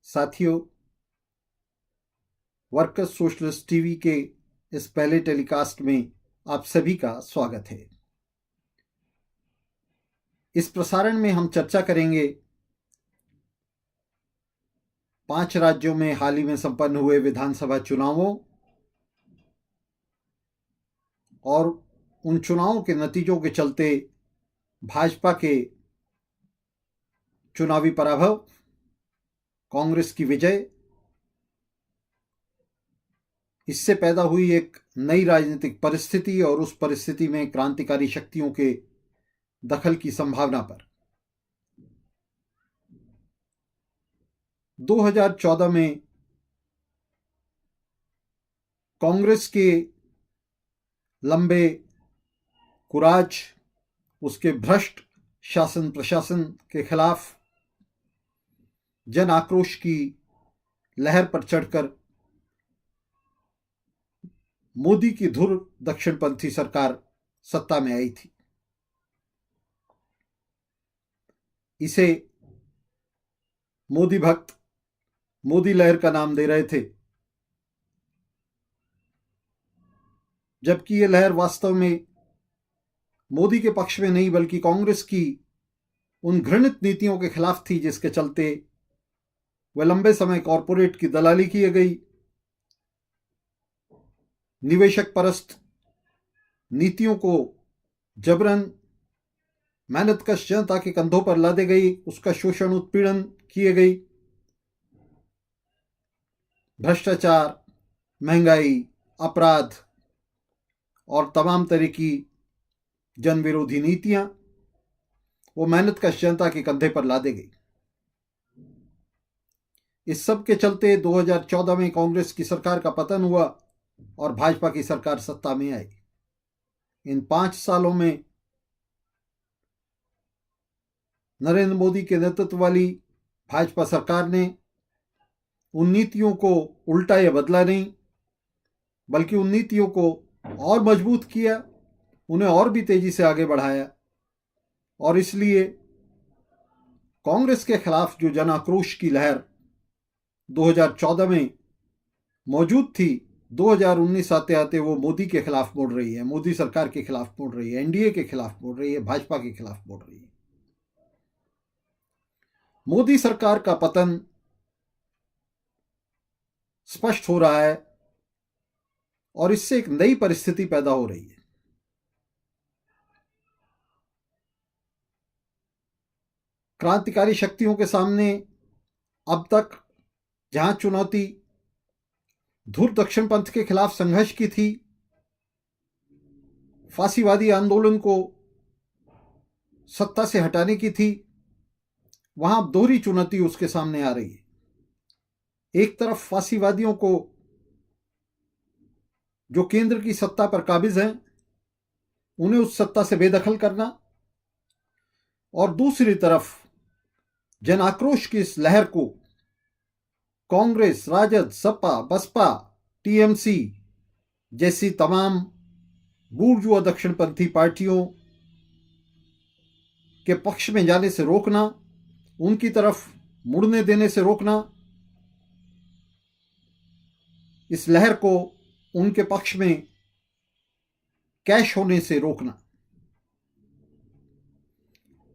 साथियों, workers socialist TV के इस पहले टेलीकास्ट में आप सभी का स्वागत है। इस प्रसारण में हम चर्चा करेंगे 5 राज्यों में हाल ही में संपन्न हुए विधानसभा चुनावों और उन चुनावों के नतीजों के चलते भाजपा के चुनावी पराभव, कांग्रेस की विजय, इससे पैदा हुई एक नई राजनीतिक परिस्थिति और उस परिस्थिति में क्रांतिकारी शक्तियों के दखल की संभावना पर। 2014 में कांग्रेस के लंबे कुराज, उसके भ्रष्ट शासन प्रशासन के खिलाफ जन आक्रोश की लहर पर चढ़कर मोदी की धुर दक्षिणपंथी सरकार सत्ता में आई थी। इसे मोदी भक्त मोदी लहर का नाम दे रहे थे, जबकि यह लहर वास्तव में मोदी के पक्ष में नहीं बल्कि कांग्रेस की उन घृणित नीतियों के खिलाफ थी, जिसके चलते वह लंबे समय कॉरपोरेट की दलाली की गई, निवेशक परस्त नीतियों को जबरन मेहनतकश जनता के कंधों पर लादे गई, उसका शोषण उत्पीड़न किए गई, भ्रष्टाचार, महंगाई, अपराध और तमाम तरह की जन विरोधी नीतियां वो मेहनतकश जनता के कंधे पर लादे गई। इस सब के चलते 2014 में कांग्रेस की सरकार का पतन हुआ और भाजपा की सरकार सत्ता में आई। इन 5 सालों में नरेंद्र मोदी के नेतृत्व वाली भाजपा सरकार ने उन नीतियों को उल्टा या बदला नहीं, बल्कि उन नीतियों को और मजबूत किया, उन्हें और भी तेजी से आगे बढ़ाया। और इसलिए कांग्रेस के खिलाफ जो जन आक्रोश की लहर 2014 में मौजूद थी, 2019 आते आते वो मोदी के खिलाफ मुड़ रही है, मोदी सरकार के खिलाफ मुड़ रही है, एनडीए के खिलाफ मुड़ रही है, भाजपा के खिलाफ मुड़ रही है। मोदी सरकार का पतन स्पष्ट हो रहा है और इससे एक नई परिस्थिति पैदा हो रही है। क्रांतिकारी शक्तियों के सामने अब तक जहां चुनौती धुर दक्षिण पंथ के खिलाफ संघर्ष की थी, फांसीवादी आंदोलन को सत्ता से हटाने की थी, वहां अब दोहरी चुनौती उसके सामने आ रही है। एक तरफ फांसीवादियों को, जो केंद्र की सत्ता पर काबिज हैं, उन्हें उस सत्ता से बेदखल करना, और दूसरी तरफ जन आक्रोश की इस लहर को कांग्रेस, राजद, सपा, बसपा, टीएमसी जैसी तमाम बूर्जुआ दक्षिणपंथी पार्टियों के पक्ष में जाने से रोकना, उनकी तरफ मुड़ने देने से रोकना, इस लहर को उनके पक्ष में कैश होने से रोकना,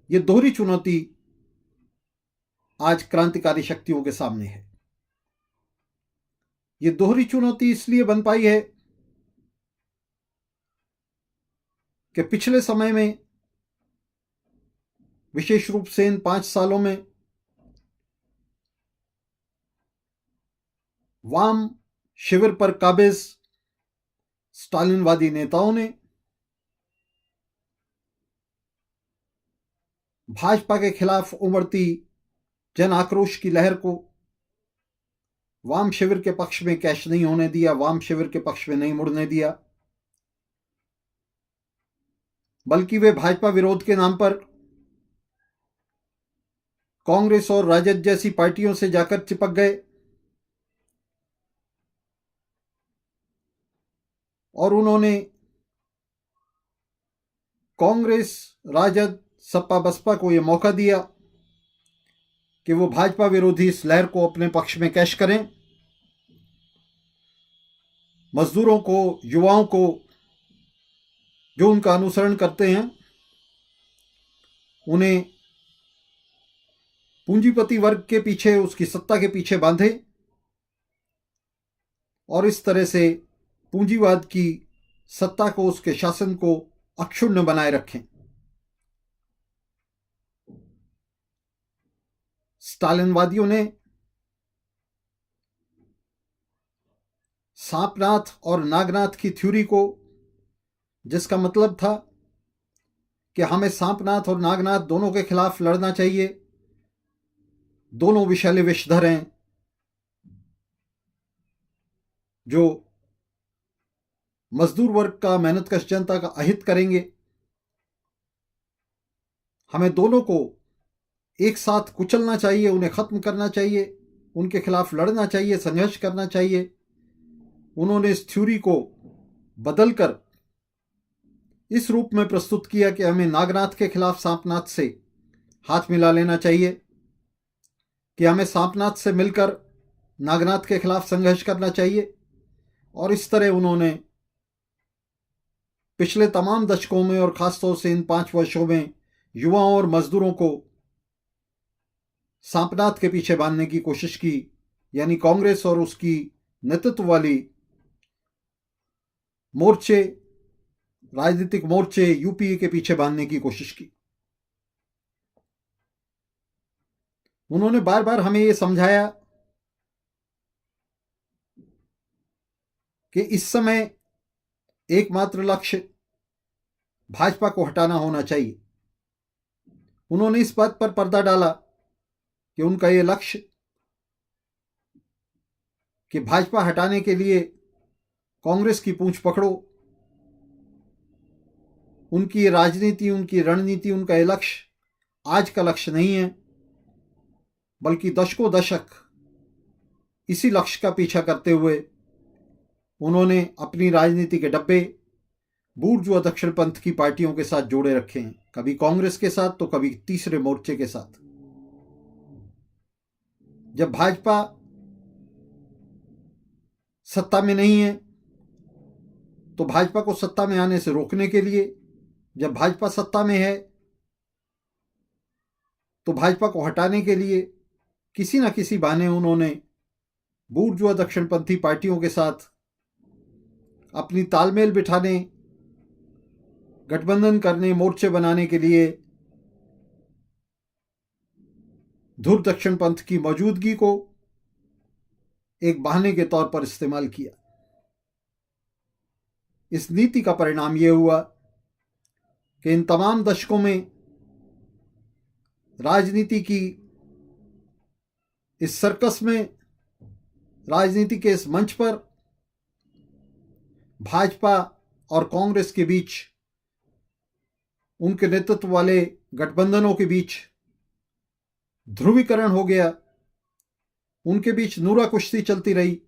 ये दोहरी चुनौती आज क्रांतिकारी शक्तियों के सामने है। ये दोहरी चुनौती इसलिए बन पाई है कि पिछले समय में, विशेष रूप से इन 5 सालों में, वाम शिविर पर काबिज स्टालिनवादी नेताओं ने भाजपा के खिलाफ उमड़ती जन आक्रोश की लहर को वाम शिविर के पक्ष में कैश नहीं होने दिया, वाम शिविर के पक्ष में नहीं मुड़ने दिया, बल्कि वे भाजपा विरोध के नाम पर कांग्रेस और राजद जैसी पार्टियों से जाकर चिपक गए और उन्होंने कांग्रेस, राजद, सपा, बसपा को यह मौका दिया कि वो भाजपा विरोधी इस लहर को अपने पक्ष में कैश करें, मजदूरों को, युवाओं को जो उनका अनुसरण करते हैं उन्हें पूंजीपति वर्ग के पीछे, उसकी सत्ता के पीछे बांधे और इस तरह से पूंजीवाद की सत्ता को, उसके शासन को अक्षुण्ण बनाए रखें। स्टालिनवादियों ने सांपनाथ और नागनाथ की थ्योरी को, जिसका मतलब था कि हमें सांपनाथ और नागनाथ दोनों के खिलाफ लड़ना चाहिए, दोनों विषैले विषधर हैं जो मजदूर वर्ग का, मेहनतकश जनता का अहित करेंगे, हमें दोनों को एक साथ कुचलना चाहिए, उन्हें खत्म करना चाहिए, उनके खिलाफ लड़ना चाहिए, संघर्ष करना चाहिए। उन्होंने इस थ्योरी को बदलकर इस रूप में प्रस्तुत किया कि हमें नागनाथ के खिलाफ सांपनाथ से हाथ मिला लेना चाहिए, कि हमें सांपनाथ से मिलकर नागनाथ के खिलाफ संघर्ष करना चाहिए। और इस तरह उन्होंने पिछले तमाम दशकों में और खासतौर से इन 5 वर्षों में युवाओं और मजदूरों को सांपनाथ के पीछे बांधने की कोशिश की, यानी कांग्रेस और उसकी नेतृत्व वाली मोर्चे, राजनीतिक मोर्चे यूपीए के पीछे बांधने की कोशिश की। उन्होंने बार बार हमें यह समझाया कि इस समय एकमात्र लक्ष्य भाजपा को हटाना होना चाहिए। उन्होंने इस बात पर पर्दा डाला कि उनका यह लक्ष्य कि भाजपा हटाने के लिए कांग्रेस की पूंछ पकड़ो, उनकी राजनीति, उनकी रणनीति, उनका यह लक्ष्य आज का लक्ष्य नहीं है, बल्कि दशकों दशक इसी लक्ष्य का पीछा करते हुए उन्होंने अपनी राजनीति के डब्बे बूर्जुआ दक्षिणपंथ की पार्टियों के साथ जोड़े रखे हैं, कभी कांग्रेस के साथ तो कभी तीसरे मोर्चे के साथ। जब भाजपा सत्ता में नहीं है तो भाजपा को सत्ता में आने से रोकने के लिए, जब भाजपा सत्ता में है तो भाजपा को हटाने के लिए किसी न किसी बहाने उन्होंने बूर्जुआ दक्षिणपंथी पार्टियों के साथ अपनी तालमेल बिठाने, गठबंधन करने, मोर्चे बनाने के लिए धुर दक्षिणपंथ की मौजूदगी को एक बहाने के तौर पर इस्तेमाल किया। इस नीति का परिणाम यह हुआ कि इन तमाम दशकों में राजनीति की इस सर्कस में, राजनीति के इस मंच पर भाजपा और कांग्रेस के बीच, उनके नेतृत्व वाले गठबंधनों के बीच ध्रुवीकरण हो गया, उनके बीच नूरा कुश्ती चलती रही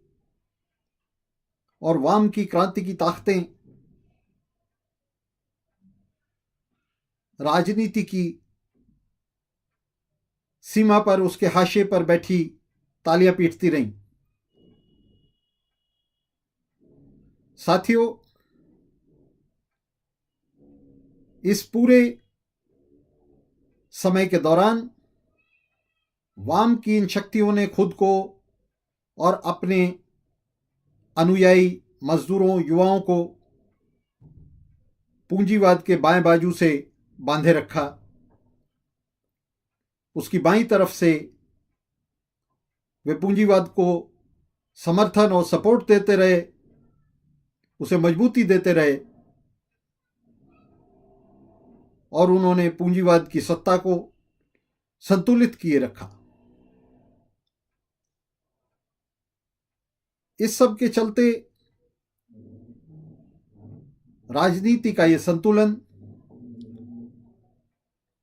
और वाम की क्रांति की ताकतें राजनीति की सीमा पर, उसके हाशिए पर बैठी तालियां पीटती रहीं। साथियों, इस पूरे समय के दौरान वाम की इन शक्तियों ने खुद को और अपने अनुयायी मजदूरों, युवाओं को पूंजीवाद के बाएं बाजू से बांधे रखा। उसकी बाईं तरफ से वे पूंजीवाद को समर्थन और सपोर्ट देते रहे, उसे मजबूती देते रहे और उन्होंने पूंजीवाद की सत्ता को संतुलित किए रखा। इस सब के चलते राजनीति का यह संतुलन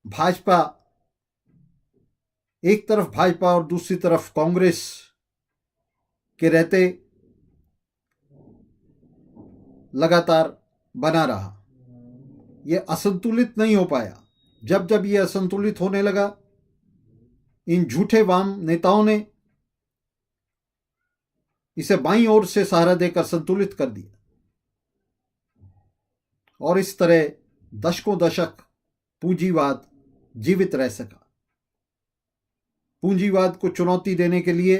भाजपा, एक तरफ भाजपा और दूसरी तरफ कांग्रेस के रहते लगातार बना रहा। यह असंतुलित नहीं हो पाया। जब जब यह असंतुलित होने लगा, इन झूठे वाम नेताओं ने इसे बाईं ओर से सहारा देकर संतुलित कर दिया और इस तरह दशकों दशक पूंजीवाद जीवित रह सका। पूंजीवाद को चुनौती देने के लिए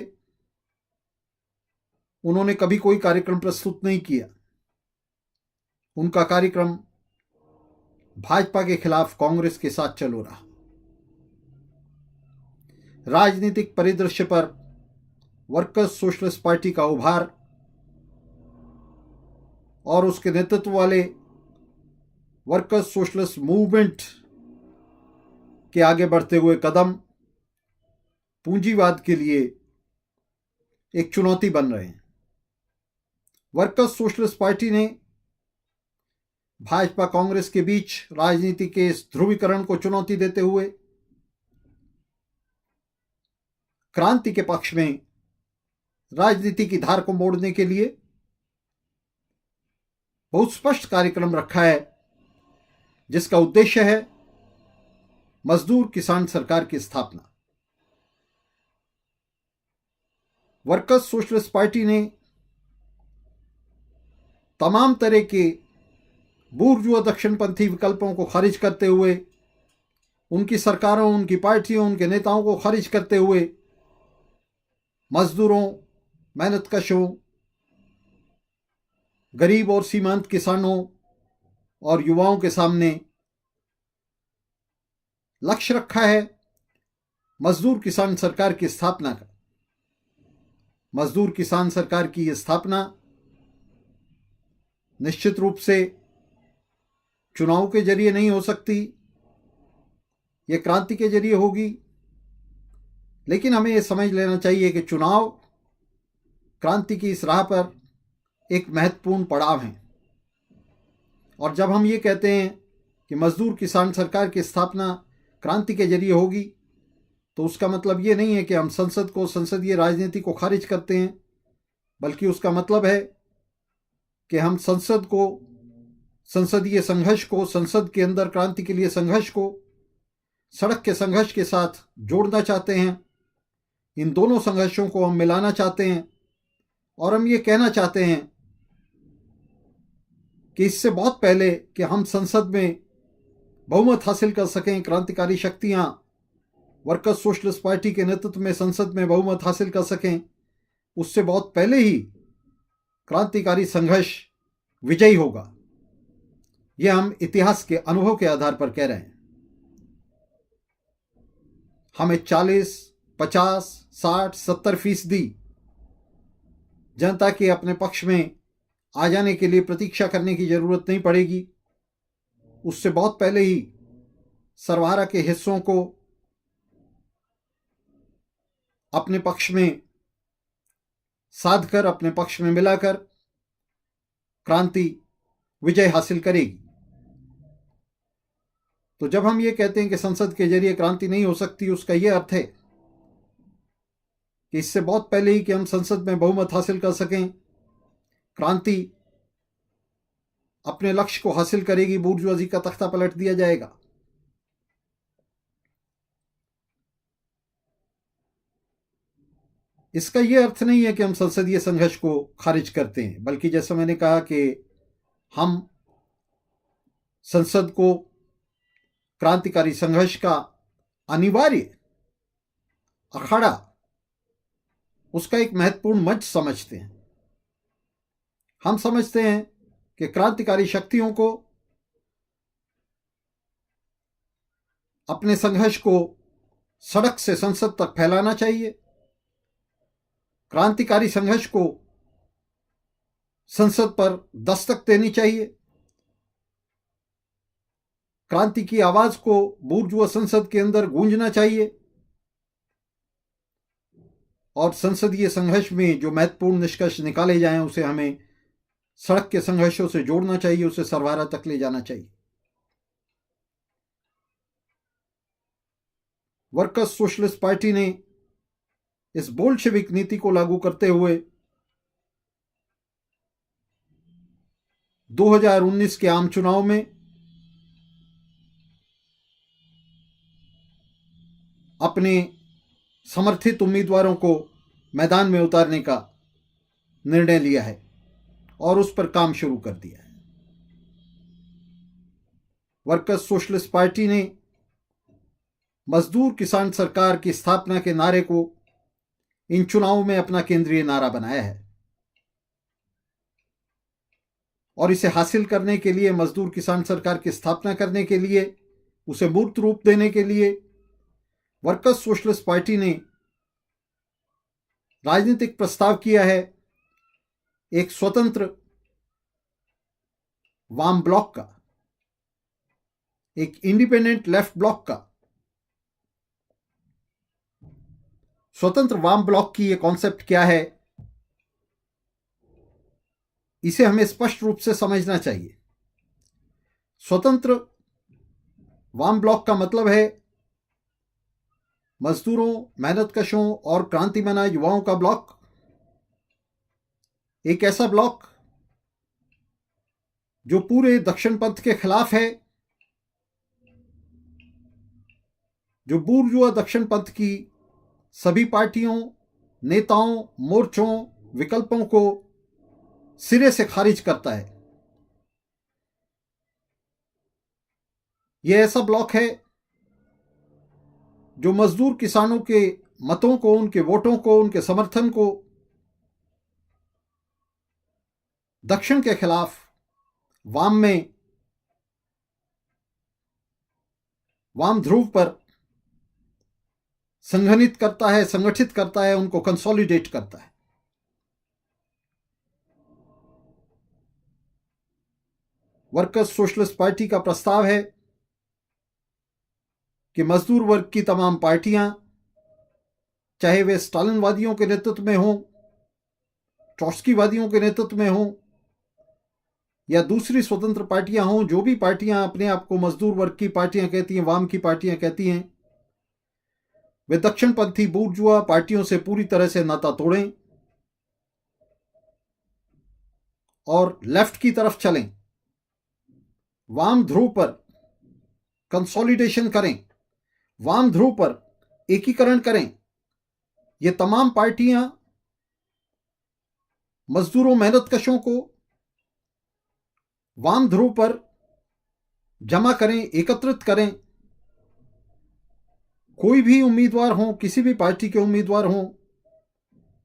उन्होंने कभी कोई कार्यक्रम प्रस्तुत नहीं किया। उनका कार्यक्रम भाजपा के खिलाफ कांग्रेस के साथ चलो रहा। राजनीतिक परिदृश्य पर वर्कर्स सोशलिस्ट पार्टी का उभार और उसके नेतृत्व वाले वर्कर्स सोशलिस्ट मूवमेंट के आगे बढ़ते हुए कदम पूंजीवाद के लिए एक चुनौती बन रहे हैं। वर्कर्स सोशलिस्ट पार्टी ने भाजपा कांग्रेस के बीच राजनीति के इस ध्रुवीकरण को चुनौती देते हुए क्रांति के पक्ष में राजनीति की धार को मोड़ने के लिए बहुत स्पष्ट कार्यक्रम रखा है, जिसका उद्देश्य है मजदूर किसान सरकार की स्थापना। वर्कर्स सोशलिस्ट पार्टी ने तमाम तरह के बूर्जुआ दक्षिणपंथी विकल्पों को खारिज करते हुए, उनकी सरकारों, उनकी पार्टियों, उनके नेताओं को खारिज करते हुए मजदूरों, मेहनतकशों, गरीब और सीमांत किसानों और युवाओं के सामने लक्ष्य रखा है मजदूर किसान सरकार की स्थापना का। मजदूर किसान सरकार की यह स्थापना निश्चित रूप से चुनाव के जरिए नहीं हो सकती, यह क्रांति के जरिए होगी। लेकिन हमें यह समझ लेना चाहिए कि चुनाव क्रांति की इस राह पर एक महत्वपूर्ण पड़ाव है। और जब हम ये कहते हैं कि मजदूर किसान सरकार की स्थापना क्रांति के जरिए होगी, तो उसका मतलब ये नहीं है कि हम संसद को, संसदीय राजनीति को खारिज करते हैं, बल्कि उसका मतलब है कि हम संसद को, संसदीय संघर्ष को, संसद के अंदर क्रांति के लिए संघर्ष को सड़क के संघर्ष के साथ जोड़ना चाहते हैं। इन दोनों संघर्षों को हम मिलाना चाहते हैं और हम ये कहना चाहते हैं कि इससे बहुत पहले कि हम संसद में बहुमत हासिल कर सकें, क्रांतिकारी शक्तियां वर्कर्स सोशलिस्ट पार्टी के नेतृत्व में संसद में बहुमत हासिल कर सकें, उससे बहुत पहले ही क्रांतिकारी संघर्ष विजयी होगा। यह हम इतिहास के अनुभव के आधार पर कह रहे हैं। हमें 40, 50, 60, 70% जनता के अपने पक्ष में आ जाने के लिए प्रतीक्षा करने की जरूरत नहीं पड़ेगी। उससे बहुत पहले ही सर्वहारा के हिस्सों को अपने पक्ष में साधकर, अपने पक्ष में मिलाकर क्रांति विजय हासिल करेगी। तो जब हम ये कहते हैं कि संसद के जरिए क्रांति नहीं हो सकती, उसका यह अर्थ है कि इससे बहुत पहले ही कि हम संसद में बहुमत हासिल कर सकें, क्रांति अपने लक्ष्य को हासिल करेगी, बूर्जुआजी का तख्ता पलट दिया जाएगा। इसका यह अर्थ नहीं है कि हम संसदीय संघर्ष को खारिज करते हैं, बल्कि जैसा मैंने कहा कि हम संसद को क्रांतिकारी संघर्ष का अनिवार्य अखाड़ा, उसका एक महत्वपूर्ण मंच समझते हैं। हम समझते हैं कि क्रांतिकारी शक्तियों को अपने संघर्ष को सड़क से संसद तक फैलाना चाहिए। क्रांतिकारी संघर्ष को संसद पर दस्तक देनी चाहिए। क्रांति की आवाज को बूर्जुआ संसद के अंदर गूंजना चाहिए और संसदीय संघर्ष में जो महत्वपूर्ण निष्कर्ष निकाले जाएं, उसे हमें सड़क के संघर्षों से जोड़ना चाहिए, उसे सर्वहारा तक ले जाना चाहिए। वर्कर्स सोशलिस्ट पार्टी ने इस बोल्शेविक नीति को लागू करते हुए 2019 के आम चुनाव में अपने समर्थित उम्मीदवारों को मैदान में उतारने का निर्णय लिया है और उस पर काम शुरू कर दिया है। वर्कर्स सोशलिस्ट पार्टी ने मजदूर किसान सरकार की स्थापना के नारे को इन चुनावों में अपना केंद्रीय नारा बनाया है और इसे हासिल करने के लिए, मजदूर किसान सरकार की स्थापना करने के लिए, उसे मूर्त रूप देने के लिए वर्कर्स सोशलिस्ट पार्टी ने राजनीतिक प्रस्ताव किया है एक स्वतंत्र वाम ब्लॉक का, एक इंडिपेंडेंट लेफ्ट ब्लॉक का। स्वतंत्र वाम ब्लॉक की यह कॉन्सेप्ट क्या है, इसे हमें स्पष्ट रूप से समझना चाहिए। स्वतंत्र वाम ब्लॉक का मतलब है मजदूरों, मेहनतकशों और क्रांतिमना युवाओं का ब्लॉक। एक ऐसा ब्लॉक जो पूरे दक्षिणपंथ के खिलाफ है, जो बूर्जुआ दक्षिणपंथ की सभी पार्टियों, नेताओं, मोर्चों, विकल्पों को सिरे से खारिज करता है। यह ऐसा ब्लॉक है जो मजदूर किसानों के मतों को, उनके वोटों को, उनके समर्थन को दक्षिण के खिलाफ वाम में, वाम ध्रुव पर संगठित करता है, उनको कंसोलिडेट करता है। वर्कर्स सोशलिस्ट पार्टी का प्रस्ताव है कि मजदूर वर्ग की तमाम पार्टियां, चाहे वे स्टालिनवादियों के नेतृत्व में हों, ट्रॉट्स्कीवादियों के नेतृत्व में हों या दूसरी स्वतंत्र पार्टियां हों, जो भी पार्टियां अपने आप को मजदूर वर्ग की पार्टियां कहती हैं, वाम की पार्टियां कहती हैं, वे दक्षिणपंथी बूर्जुआ पार्टियों से पूरी तरह से नाता तोड़ें और लेफ्ट की तरफ चलें, वाम ध्रुव पर कंसोलिडेशन करें, वाम ध्रुव पर एकीकरण करें। ये तमाम पार्टियां मजदूरों, मेहनतकशों को वाम ध्रुव पर जमा करें, एकत्रित करें। कोई भी उम्मीदवार हो, किसी भी पार्टी के उम्मीदवार हो,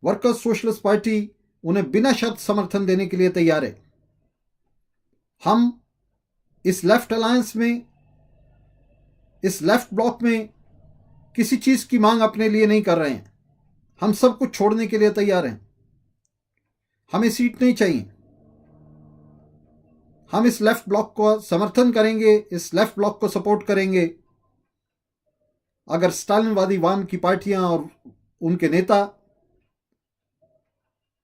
वर्कर्स सोशलिस्ट पार्टी उन्हें बिना शर्त समर्थन देने के लिए तैयार है। हम इस लेफ्ट अलायंस में, इस लेफ्ट ब्लॉक में किसी चीज की मांग अपने लिए नहीं कर रहे हैं। हम सब कुछ छोड़ने के लिए तैयार हैं। हमें सीट नहीं चाहिए। हम इस लेफ्ट ब्लॉक को समर्थन करेंगे, इस लेफ्ट ब्लॉक को सपोर्ट करेंगे अगर स्टालिनवादी वाम की पार्टियां और उनके नेता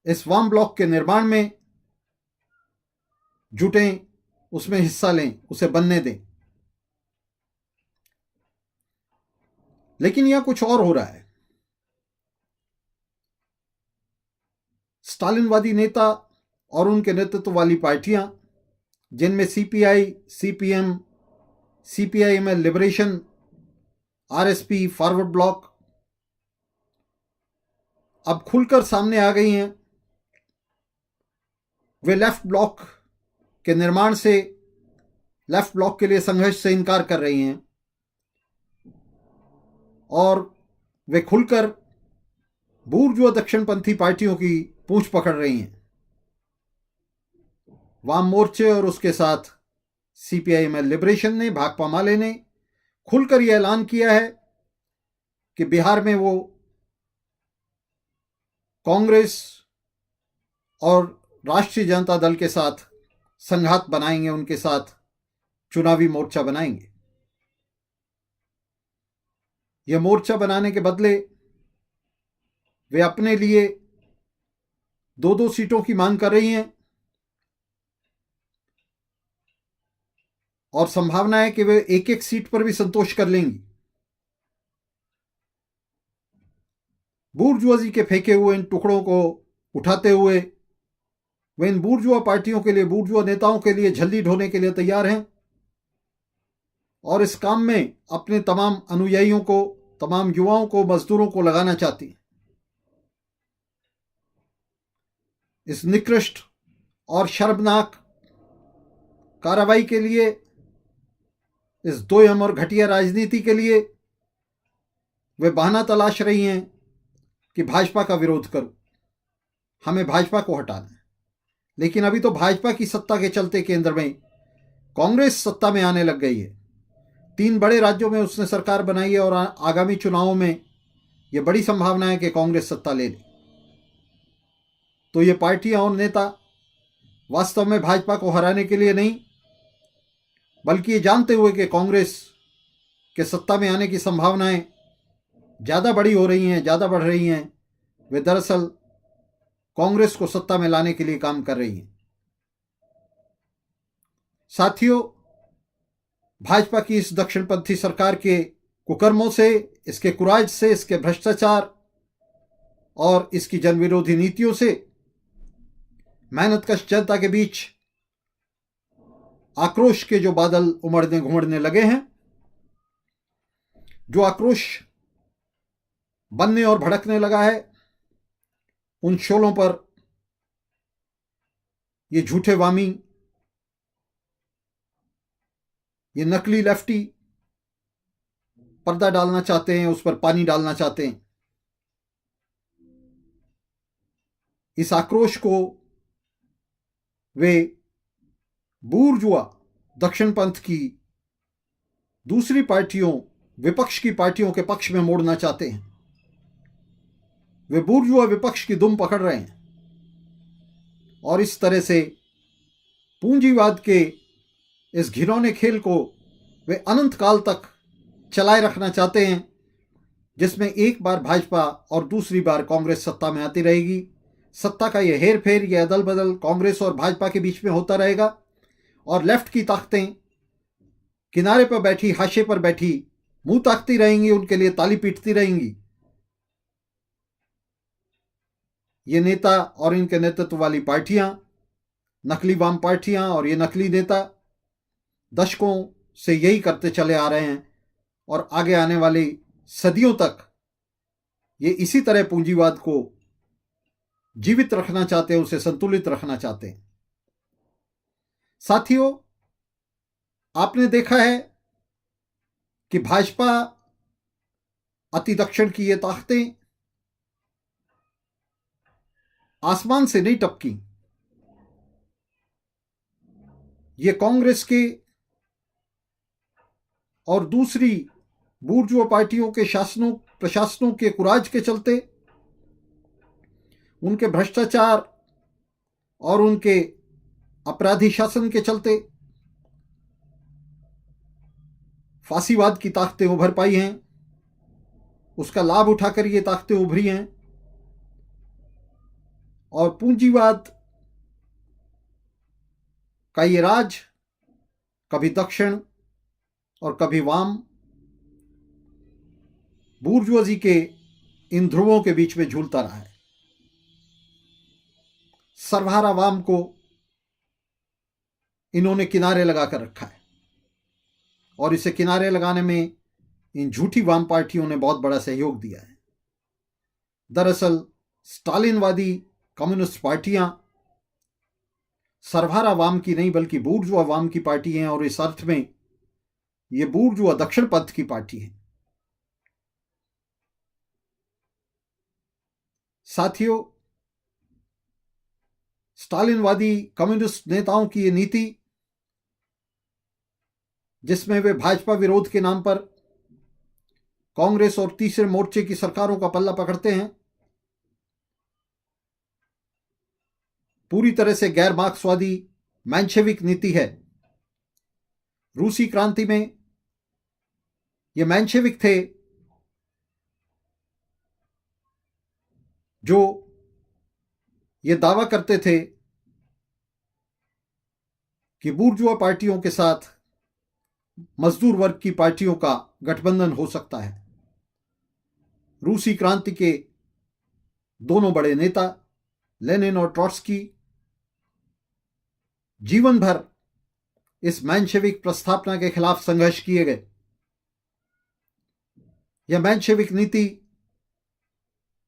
इस वाम ब्लॉक के निर्माण में जुटें, उसमें हिस्सा लें, उसे बनने दें। लेकिन यह कुछ और हो रहा है। स्टालिनवादी नेता और उनके नेतृत्व वाली पार्टियां, जिनमें CPI, CPM, CPIML liberation, RSP, forward block अब खुलकर सामने आ गई हैं। वे लेफ्ट ब्लॉक के निर्माण से, लेफ्ट ब्लॉक के लिए संघर्ष से इनकार कर रही हैं और वे खुलकर बूर्जुआ दक्षिणपंथी पार्टियों की पूंछ पकड़ रही हैं। वाम मोर्चे और उसके साथ सीपीआईएमएल लिबरेशन ने, भाकपा माले ने खुलकर यह ऐलान किया है कि बिहार में वो कांग्रेस और राष्ट्रीय जनता दल के साथ संघात बनाएंगे, उनके साथ चुनावी मोर्चा बनाएंगे। यह मोर्चा बनाने के बदले वे अपने लिए 2-2 सीटों की मांग कर रही हैं और संभावना है कि वे एक-एक सीट पर भी संतोष कर लेंगी। बूर्जुआजी के फेंके हुए इन टुकड़ों को उठाते हुए वे इन बूर्जुआ पार्टियों के लिए, बूर्जुआ नेताओं के लिए झल्ली ढोने के लिए तैयार हैं और इस काम में अपने तमाम अनुयायियों को तमाम युवाओं को, मजदूरों को लगाना चाहती है। इस निकृष्ट और शर्मनाक कार्रवाई के लिए, इस दोयम और घटिया राजनीति के लिए वे बहाना तलाश रही हैं कि भाजपा का विरोध करो, हमें भाजपा को हटाना है। लेकिन अभी तो भाजपा की सत्ता के चलते केंद्र में कांग्रेस सत्ता में आने लग गई है। 3 बड़े राज्यों में उसने सरकार बनाई है और आगामी चुनावों में यह बड़ी संभावना है कि कांग्रेस सत्ता ले ले। तो ये पार्टियां और नेता वास्तव में भाजपा को हराने के लिए नहीं, बल्कि ये जानते हुए कि कांग्रेस के सत्ता में आने की संभावनाएं ज़्यादा बड़ी हो रही हैं, ज़्यादा बढ़ रही हैं, वे दरअसल कांग्रेस को सत्ता में लाने के लिए काम कर रही हैं। साथियों, भाजपा की इस दक्षिणपंथी सरकार के कुकर्मों से, इसके कुराज से, इसके भ्रष्टाचार और इसकी जनविरोधी नीतियों से मेहनतकश जनता के बीच आक्रोश के जो बादल उमड़ने घुमड़ने लगे हैं, जो आक्रोश बनने और भड़कने लगा है, उन शोलों पर ये झूठे वामी, ये नकली लेफ्टी पर्दा डालना चाहते हैं, उस पर पानी डालना चाहते हैं। इस आक्रोश को वे बूर्जुआ दक्षिणपंथ की दूसरी पार्टियों, विपक्ष की पार्टियों के पक्ष में मोड़ना चाहते हैं। वे बूर्जुआ विपक्ष की दुम पकड़ रहे हैं और इस तरह से पूंजीवाद के इस घिनौने खेल को वे अनंत काल तक चलाए रखना चाहते हैं, जिसमें एक बार भाजपा और दूसरी बार कांग्रेस सत्ता में आती रहेगी। सत्ता का यह हेर फेर, यह अदल बदल कांग्रेस और भाजपा के बीच में होता रहेगा और लेफ्ट की ताकतें किनारे पर बैठी, हाशिए पर बैठी मुंह ताकती रहेंगी, उनके लिए ताली पीटती रहेंगी। ये नेता और इनके नेतृत्व वाली पार्टियां, नकली वाम पार्टियां और ये नकली नेता दशकों से यही करते चले आ रहे हैं और आगे आने वाली सदियों तक ये इसी तरह पूंजीवाद को जीवित रखना चाहते हैं, उसे संतुलित रखना चाहते हैं। साथियों, आपने देखा है कि भाजपा अति दक्षिण की ये ताकतें आसमान से नहीं टपकी। ये कांग्रेस के और दूसरी बूर्जुआ पार्टियों के शासनों प्रशासनों के कुराज के चलते, उनके भ्रष्टाचार और उनके अपराधी शासन के चलते फांसीवाद की ताकतें उभर पाई हैं। उसका लाभ उठाकर ये ताकतें उभरी हैं और पूंजीवाद का ये राज कभी दक्षिण और कभी वाम, बूर्जुआजी के इन ध्रुवों के बीच में झूलता रहा है। सर्वहारा वाम को इन्होंने किनारे लगाकर रखा है और इसे किनारे लगाने में इन झूठी वाम पार्टियों ने बहुत बड़ा सहयोग दिया है। दरअसल स्टालिनवादी कम्युनिस्ट पार्टियां सर्वहारा वाम की नहीं बल्कि बूर्जुआ वाम की पार्टी हैं और इस अर्थ में ये बूर्जुआ दक्षिणपंथ की पार्टी है। साथियों, स्टालिनवादी कम्युनिस्ट नेताओं की ये नीति, जिसमें वे भाजपा विरोध के नाम पर कांग्रेस और तीसरे मोर्चे की सरकारों का पल्ला पकड़ते हैं, पूरी तरह से गैर मार्क्सवादी मेंशेविक नीति है। रूसी क्रांति में ये मेंशेविक थे जो ये दावा करते थे कि बूर्जुआ पार्टियों के साथ मजदूर वर्ग की पार्टियों का गठबंधन हो सकता है। रूसी क्रांति के दोनों बड़े नेता लेनिन और ट्रॉट्स्की जीवन भर इस मेंशेविक प्रस्थापना के खिलाफ संघर्ष किए गए। यह मेंशेविक नीति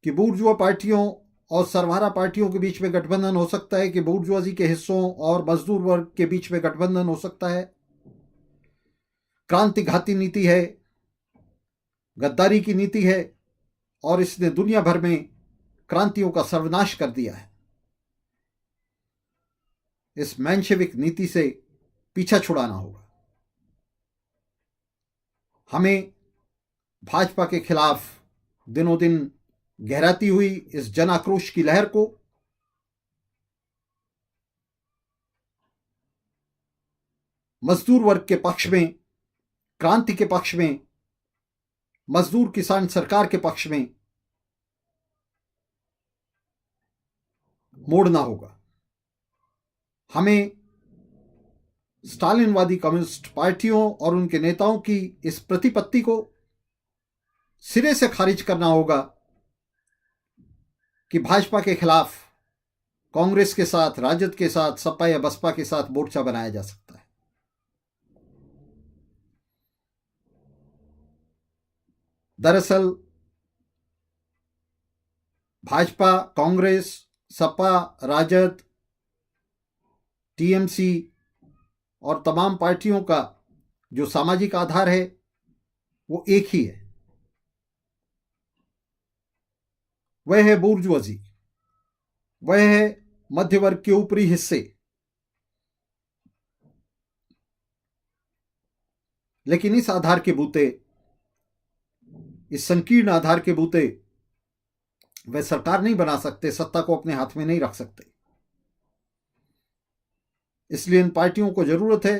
कि बूर्जुआ पार्टियों और सरवारा पार्टियों के बीच में गठबंधन हो सकता है, कि बूर्जुआजी के हिस्सों और मजदूर वर्ग के बीच में गठबंधन हो सकता है, क्रांतिघाती नीति है, गद्दारी की नीति है, और इसने दुनिया भर में क्रांतियों का सर्वनाश कर दिया है। इस मेंशेविक नीति से पीछा छुड़ाना होगा। हमें भाजपा के खिलाफ दिनों दिन गहराती हुई इस जन आक्रोश की लहर को मजदूर वर्ग के पक्ष में, क्रांति के पक्ष में, मजदूर किसान सरकार के पक्ष में मोड़ना होगा। हमें स्टालिनवादी कम्युनिस्ट पार्टियों और उनके नेताओं की इस प्रतिपत्ति को सिरे से खारिज करना होगा कि भाजपा के खिलाफ कांग्रेस के साथ, राजद के साथ, सपा या बसपा के साथ मोर्चा बनाया जा सकता है। दरअसल भाजपा, कांग्रेस, सपा, राजद, टीएमसी और तमाम पार्टियों का जो सामाजिक आधार है वो एक ही है, वह है बूर्जुआजी, वह है मध्य वर्ग के ऊपरी हिस्से। लेकिन इस आधार के बूते, इस संकीर्ण आधार के बूते वह सरकार नहीं बना सकते, सत्ता को अपने हाथ में नहीं रख सकते। इसलिए इन पार्टियों को जरूरत है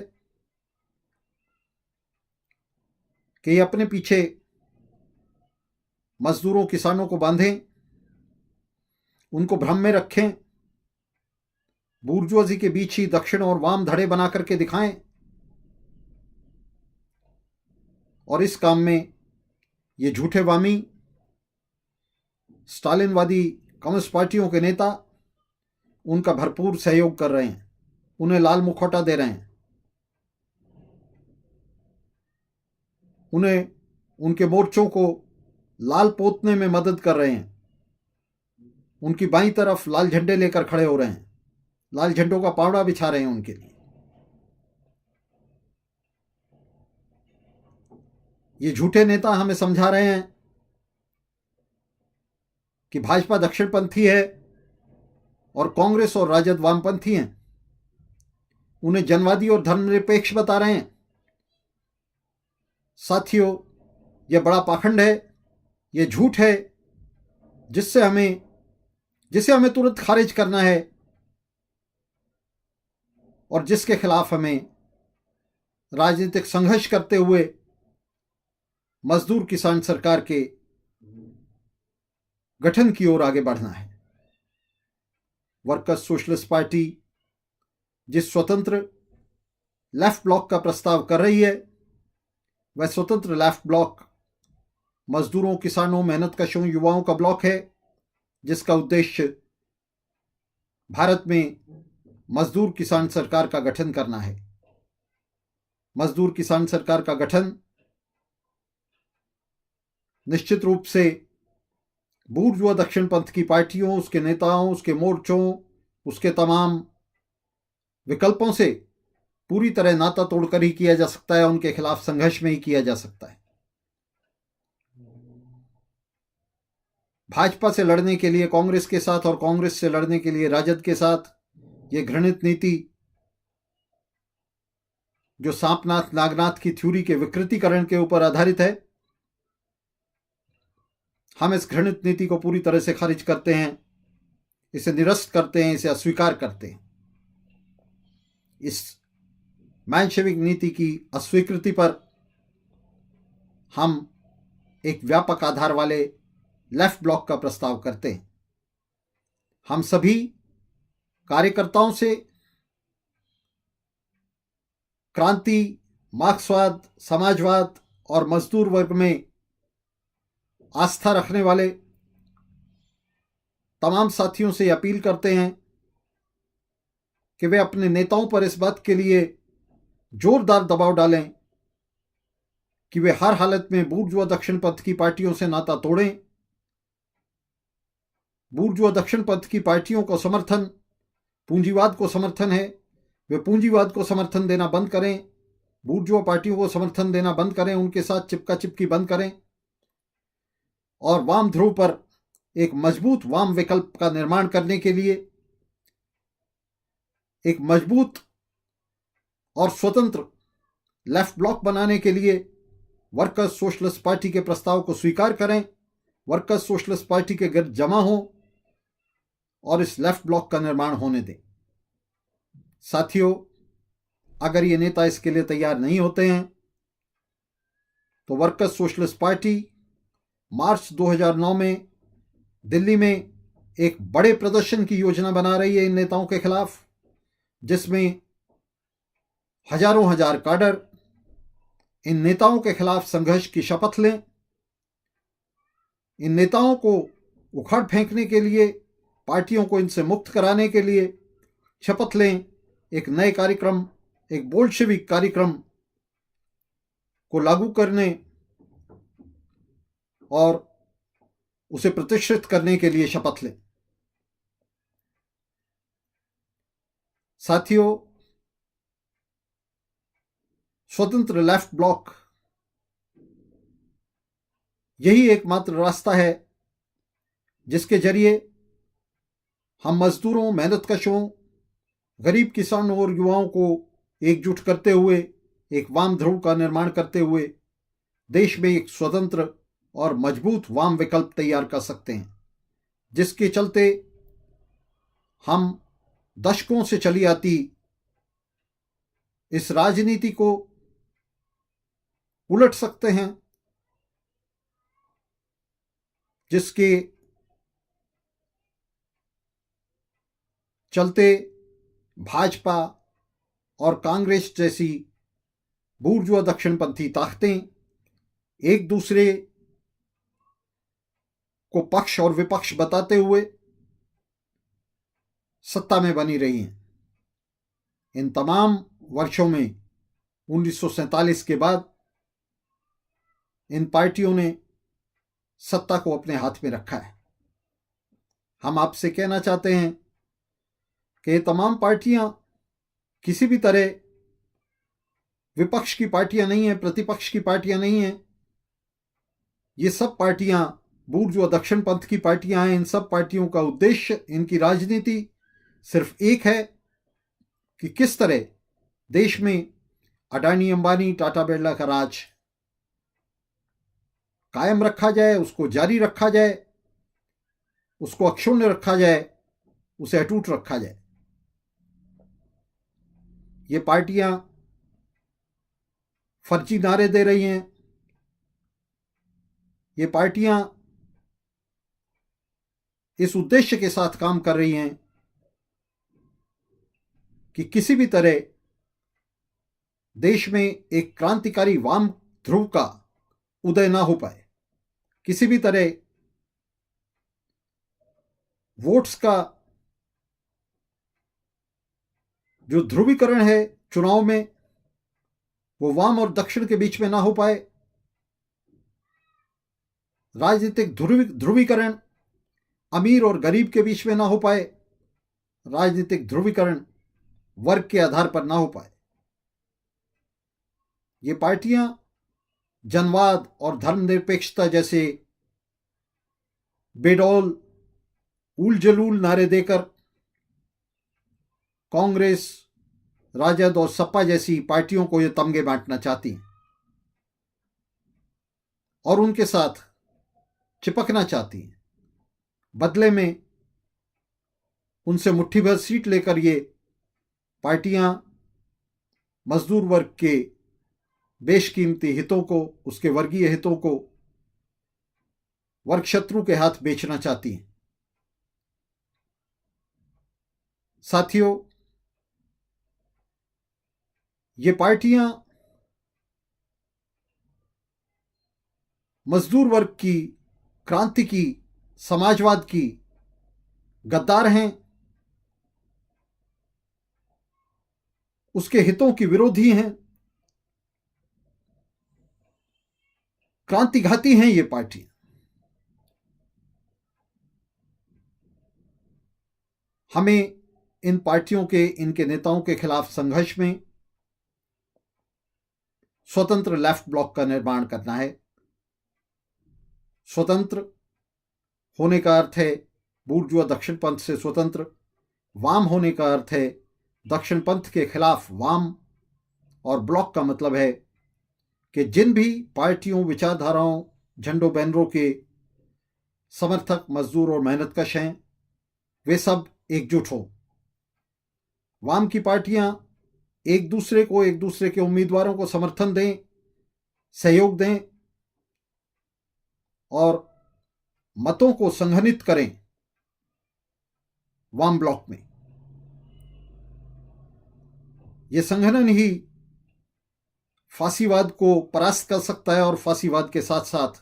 कि ये अपने पीछे मजदूरों, किसानों को बांधें, उनको भ्रम में रखें, बूर्जुआजी के बीच ही दक्षिण और वाम धड़े बना करके दिखाएं, और इस काम में ये झूठे वामी स्टालिनवादी कम्युनिस्ट पार्टियों के नेता उनका भरपूर सहयोग कर रहे हैं, उन्हें लाल मुखौटा दे रहे हैं, उन्हें उनके मोर्चों को लाल पोतने में मदद कर रहे हैं, उनकी बाईं तरफ लाल झंडे लेकर खड़े हो रहे हैं, लाल झंडों का पावड़ा बिछा रहे हैं उनके लिए। ये झूठे नेता हमें समझा रहे हैं कि भाजपा दक्षिणपंथी है और कांग्रेस और राजद वामपंथी हैं, उन्हें जनवादी और धर्मनिरपेक्ष बता रहे हैं। साथियों, यह बड़ा पाखंड है, यह झूठ है, जिसे हमें तुरंत खारिज करना है और जिसके खिलाफ हमें राजनीतिक संघर्ष करते हुए मजदूर किसान सरकार के गठन की ओर आगे बढ़ना है। वर्कर्स सोशलिस्ट पार्टी जिस स्वतंत्र लेफ्ट ब्लॉक का प्रस्ताव कर रही है, वह स्वतंत्र लेफ्ट ब्लॉक मजदूरों, किसानों, मेहनतकशों, युवाओं का ब्लॉक है, जिसका उद्देश्य भारत में मजदूर किसान सरकार का गठन करना है। मजदूर किसान सरकार का गठन निश्चित रूप से बूर्जुआ दक्षिणपंथ की पार्टियों, उसके नेताओं, उसके मोर्चों, उसके तमाम विकल्पों से पूरी तरह नाता तोड़कर ही किया जा सकता है, उनके खिलाफ संघर्ष में ही किया जा सकता है। भाजपा से लड़ने के लिए कांग्रेस के साथ और कांग्रेस से लड़ने के लिए राजद के साथ यह घृणित नीति, जो सांपनाथ नागनाथ की थ्योरी के विकृतीकरण के ऊपर आधारित है, हम इस घृणित नीति को पूरी तरह से खारिज करते हैं, इसे निरस्त करते हैं, इसे अस्वीकार करते हैं। इस मेंशेविक नीति की अस्वीकृति पर हम एक व्यापक आधार वाले लेफ्ट ब्लॉक का प्रस्ताव करते हैं। हम सभी कार्यकर्ताओं से क्रांति, मार्क्सवाद, समाजवाद और मजदूर वर्ग में आस्था रखने वाले तमाम साथियों से अपील करते हैं कि वे अपने नेताओं पर इस बात के लिए जोरदार दबाव डालें कि वे हर हालत में बूर्जुआ दक्षिणपंथ की पार्टियों से नाता तोड़ें। बूर्जुआ दक्षिणपंथ की पार्टियों को समर्थन पूंजीवाद को समर्थन है, वे पूंजीवाद को समर्थन देना बंद करें, बूर्जुआ पार्टियों को समर्थन देना बंद करें, उनके साथ चिपका चिपकी बंद करें और वाम ध्रुव पर एक मजबूत वाम विकल्प का निर्माण करने के लिए, एक मजबूत और स्वतंत्र लेफ्ट ब्लॉक बनाने के लिए वर्कर्स सोशलिस्ट पार्टी के प्रस्ताव को स्वीकार करें, वर्कर्स सोशलिस्ट पार्टी के गिर्द जमा हों और इस लेफ्ट ब्लॉक का निर्माण होने दें। साथियों, अगर ये नेता इसके लिए तैयार नहीं होते हैं तो वर्कर्स सोशलिस्ट पार्टी मार्च 2009 में दिल्ली में एक बड़े प्रदर्शन की योजना बना रही है इन नेताओं के खिलाफ, जिसमें हजारों हजार काडर इन नेताओं के खिलाफ संघर्ष की शपथ लें, इन नेताओं को उखाड़ फेंकने के लिए, पार्टियों को इनसे मुक्त कराने के लिए शपथ लें, एक नए कार्यक्रम, एक बोल्शेविक कार्यक्रम को लागू करने और उसे प्रतिष्ठित करने के लिए शपथ लें। साथियों, स्वतंत्र लेफ्ट ब्लॉक यही एकमात्र रास्ता है जिसके जरिए हम मजदूरों, मेहनतकशों, गरीब किसानों और युवाओं को एकजुट करते हुए एक वाम ध्रुव का निर्माण करते हुए देश में एक स्वतंत्र और मजबूत वाम विकल्प तैयार कर सकते हैं, जिसके चलते हम दशकों से चली आती इस राजनीति को उलट सकते हैं, जिसके चलते भाजपा और कांग्रेस जैसी बूर्जुआ दक्षिणपंथी ताकतें एक दूसरे को पक्ष और विपक्ष बताते हुए सत्ता में बनी रही हैं। इन तमाम वर्षों में 1947 के बाद इन पार्टियों ने सत्ता को अपने हाथ में रखा है। हम आपसे कहना चाहते हैं कि ये तमाम पार्टियां किसी भी तरह विपक्ष की पार्टियां नहीं हैं, प्रतिपक्ष की पार्टियां नहीं हैं। ये सब पार्टियां बूर्जुआ दक्षिणपंथ की पार्टियां हैं। इन सब पार्टियों का उद्देश्य, इनकी राजनीति सिर्फ एक है कि किस तरह देश में अडानी, अंबानी, टाटा, बिरला का राज कायम रखा जाए, उसको जारी रखा जाए, उसको अक्षुण्ण रखा जाए, उसे अटूट रखा जाए। ये पार्टियां फर्जी नारे दे रही हैं, ये पार्टियां इस उद्देश्य के साथ काम कर रही हैं कि किसी भी तरह देश में एक क्रांतिकारी वाम ध्रुव का उदय ना हो पाए, किसी भी तरह वोट्स का जो ध्रुवीकरण है चुनाव में वो वाम और दक्षिण के बीच में ना हो पाए, राजनीतिक ध्रुवीकरण अमीर और गरीब के बीच में ना हो पाए, राजनीतिक ध्रुवीकरण वर्ग के आधार पर ना हो पाए। ये पार्टियां जनवाद और धर्मनिरपेक्षता जैसे बेडौल, उल जलूल नारे देकर कांग्रेस, राजद और सपा जैसी पार्टियों को ये तमगे बांटना चाहती हैं और उनके साथ चिपकना चाहती हैं। बदले में उनसे मुट्ठी भर सीट लेकर ये पार्टियां मजदूर वर्ग के बेशकीमती हितों को, उसके वर्गीय हितों को वर्ग शत्रु के हाथ बेचना चाहती हैं। साथियों, ये पार्टियां मजदूर वर्ग की, क्रांति की, समाजवाद की गद्दार हैं, उसके हितों की विरोधी हैं। क्रांतिघाती हैं ये पार्टियां। हमें इन पार्टियों के, इनके नेताओं के खिलाफ संघर्ष में स्वतंत्र लेफ्ट ब्लॉक का निर्माण करना है। स्वतंत्र होने का अर्थ है बूर्जुआ दक्षिण पंथ से स्वतंत्र। वाम होने का अर्थ है दक्षिण पंथ के खिलाफ वाम। और ब्लॉक का मतलब है कि जिन भी पार्टियों, विचारधाराओं, झंडों बैनरों के समर्थक मजदूर और मेहनतकश हैं, वे सब एकजुट हों। वाम की पार्टियां एक दूसरे को, एक दूसरे के उम्मीदवारों को समर्थन दें, सहयोग दें और मतों को संघनित करें वाम ब्लॉक में। यह संघनन ही फांसीवाद को परास्त कर सकता है और फांसीवाद के साथ साथ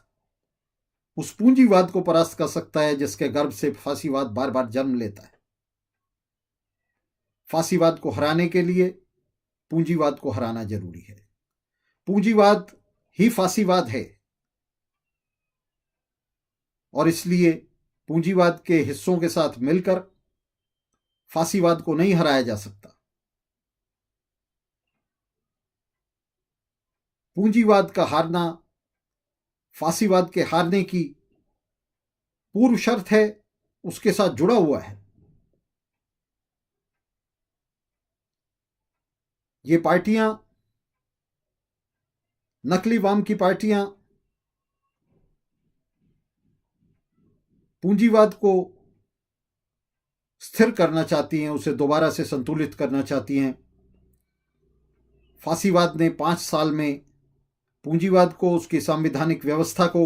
उस पूंजीवाद को परास्त कर सकता है जिसके गर्भ से फांसीवाद बार बार जन्म लेता है। फांसीवाद को हराने के लिए पूंजीवाद को हराना जरूरी है। पूंजीवाद ही फांसीवाद है और इसलिए पूंजीवाद के हिस्सों के साथ मिलकर फांसीवाद को नहीं हराया जा सकता। पूंजीवाद का हारना फांसीवाद के हारने की पूर्व शर्त है, उसके साथ जुड़ा हुआ है। ये पार्टियां, नकली वाम की पार्टियां, पूंजीवाद को स्थिर करना चाहती हैं, उसे दोबारा से संतुलित करना चाहती हैं। फांसीवाद ने 5 साल में पूंजीवाद को, उसकी संवैधानिक व्यवस्था को,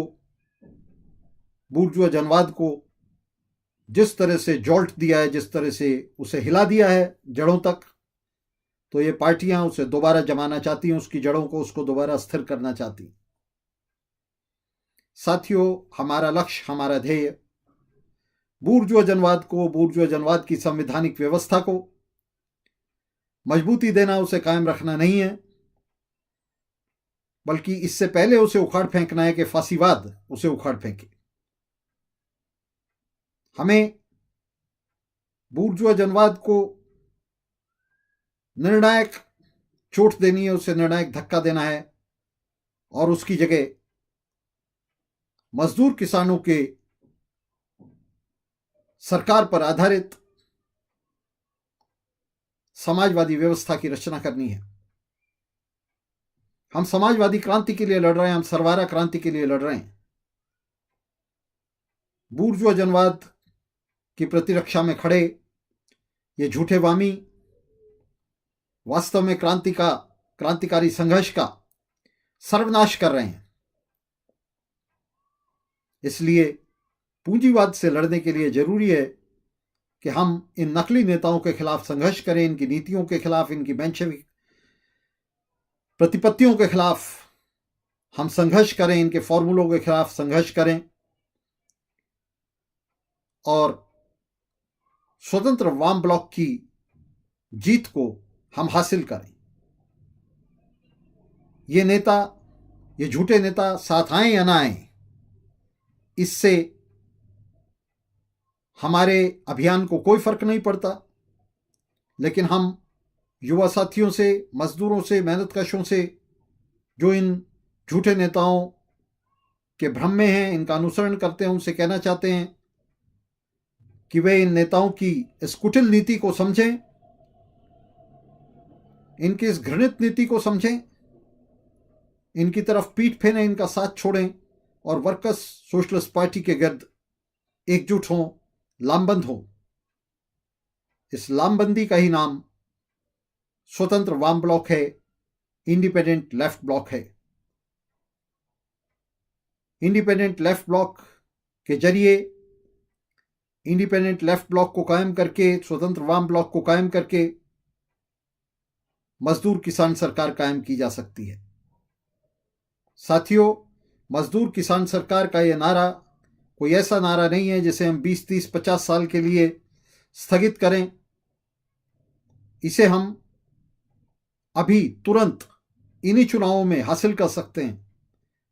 बूर्जुआ जनवाद को जिस तरह से जॉल्ट दिया है, जिस तरह से उसे हिला दिया है जड़ों तक, तो ये पार्टियां उसे दोबारा जमाना चाहती हैं, उसकी जड़ों को, उसको दोबारा स्थिर करना चाहती। साथियों, हमारा लक्ष्य, हमारा ध्येय बूर्जुआ जनवाद को, बूर्जुआ जनवाद की संवैधानिक व्यवस्था को मजबूती देना, उसे कायम रखना नहीं है, बल्कि इससे पहले उसे उखाड़ फेंकना है कि फांसीवाद उसे उखाड़ फेंके। हमें बूर्जुआ जनवाद को निर्णायक चोट देनी है, उसे निर्णायक धक्का देना है और उसकी जगह मजदूर किसानों के सरकार पर आधारित समाजवादी व्यवस्था की रचना करनी है। हम समाजवादी क्रांति के लिए लड़ रहे हैं, हम सरवारा क्रांति के लिए लड़ रहे हैं। बूर्जुआ जनवाद की प्रतिरक्षा में खड़े ये झूठे वामी वास्तव में क्रांतिकारी संघर्ष का सर्वनाश कर रहे हैं। इसलिए पूंजीवाद से लड़ने के लिए जरूरी है कि हम इन नकली नेताओं के खिलाफ संघर्ष करें, इनकी नीतियों के खिलाफ, इनकी बेंशविक प्रतिपत्तियों के खिलाफ हम संघर्ष करें, इनके फॉर्मूलों के खिलाफ संघर्ष करें और स्वतंत्र वाम ब्लॉक की जीत को हम हासिल करें। ये नेता, ये झूठे नेता साथ आए या ना आए, इससे हमारे अभियान को कोई फर्क नहीं पड़ता। लेकिन हम युवा साथियों से, मजदूरों से, मेहनतकशों से जो इन झूठे नेताओं के भ्रम में हैं, इनका अनुसरण करते हैं, उनसे कहना चाहते हैं कि वे इन नेताओं की इस कुटिल नीति को समझें, इनकी इस घृणित नीति को समझें, इनकी तरफ पीठ फेरें, इनका साथ छोड़ें और वर्कर्स सोशलिस्ट पार्टी के गिर्द एकजुट हों, लामबंद हों। इस लामबंदी का ही नाम स्वतंत्र वाम ब्लॉक है, इंडिपेंडेंट लेफ्ट ब्लॉक है। इंडिपेंडेंट लेफ्ट ब्लॉक के जरिए, इंडिपेंडेंट लेफ्ट ब्लॉक को कायम करके, स्वतंत्र वाम ब्लॉक को कायम करके मजदूर किसान सरकार कायम की जा सकती है। साथियों, मजदूर किसान सरकार का यह नारा कोई ऐसा नारा नहीं है जिसे हम 20, 30, 50 साल के लिए स्थगित करें। इसे हम अभी तुरंत इन्हीं चुनावों में हासिल कर सकते हैं।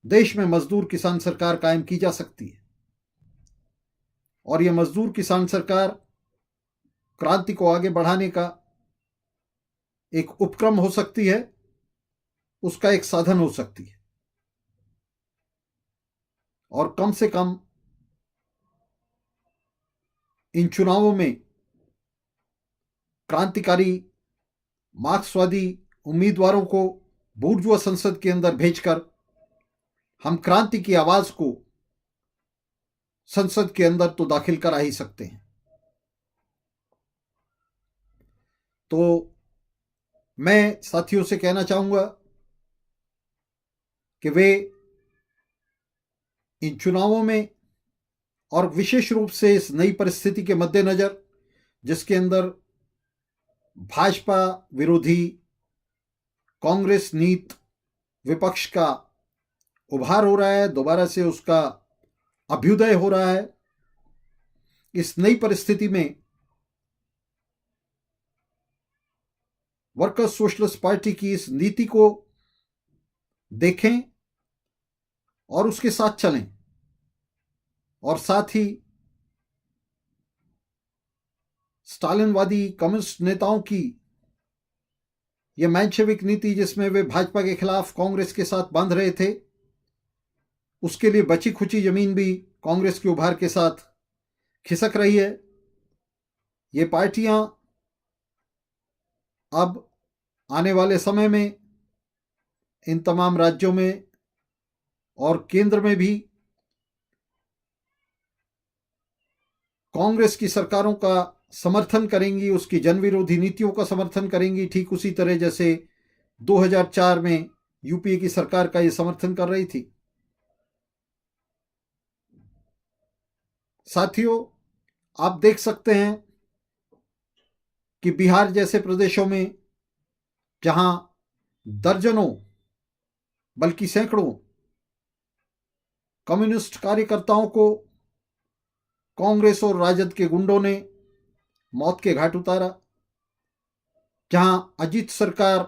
देश में मजदूर किसान सरकार कायम की जा सकती है। और यह मजदूर किसान सरकार क्रांति को आगे बढ़ाने का एक उपक्रम हो सकती है, उसका एक साधन हो सकती है। और कम से कम इन चुनावों में क्रांतिकारी मार्क्सवादी उम्मीदवारों को बूर्जुआ संसद के अंदर भेजकर हम क्रांति की आवाज को संसद के अंदर तो दाखिल करा ही सकते हैं। तो मैं साथियों से कहना चाहूंगा कि वे इन चुनावों में, और विशेष रूप से इस नई परिस्थिति के मद्देनजर जिसके अंदर भाजपा विरोधी कांग्रेस नीत विपक्ष का उभार हो रहा है, दोबारा से उसका अभ्युदय हो रहा है, इस नई परिस्थिति में वर्कर्स सोशलिस्ट पार्टी की इस नीति को देखें और उसके साथ चलें, और साथ ही स्टालिनवादी कम्युनिस्ट नेताओं की यह मेंशेविक नीति जिसमें वे भाजपा के खिलाफ कांग्रेस के साथ बांध रहे थे, उसके लिए बची खुची जमीन भी कांग्रेस के उभार के साथ खिसक रही है। ये पार्टियां अब आने वाले समय में इन तमाम राज्यों में और केंद्र में भी कांग्रेस की सरकारों का समर्थन करेंगी, उसकी जनविरोधी नीतियों का समर्थन करेंगी, ठीक उसी तरह जैसे 2004 में यूपीए की सरकार का यह समर्थन कर रही थी। साथियों, आप देख सकते हैं कि बिहार जैसे प्रदेशों में जहां दर्जनों बल्कि सैकड़ों कम्युनिस्ट कार्यकर्ताओं को कांग्रेस और राजद के गुंडों ने मौत के घाट उतारा, जहां अजीत सरकार